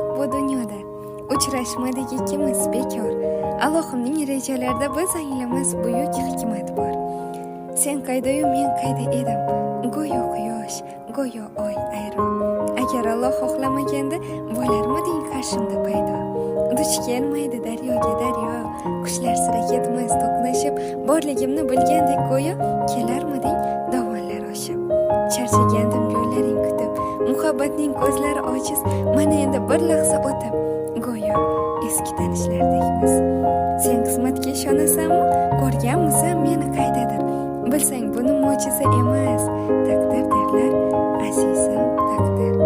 yo'q bu dunyoda. Uchrashmadik ikkimiz bekor. Allohimning rejalarida biz anglamiz buyuk hikmat bor. Sen qayda-yu men qayda edim. Go'yo quyosh, go'yo oy ayro. Agar Alloh xohlamaganda bo'larmiding qarshimda paydo. Duch kelmaydi daryoga daryo. Qushlar sira ketmas to'qnashib, borligimni bilgandek go'yo kelarmiding dovonlar oshib. Charchagandim yo'llaring kutib, muhabbatning ko'zlari ojiz, mana endi bir lahza o'tib, go'yo eski tanishlardekmiz. Sen qismatga ishonasanmi? Ko'rganmisan meni qaydadir? Bilsang buni mo'jiza emas, taqdir derlar, azizim taqdir.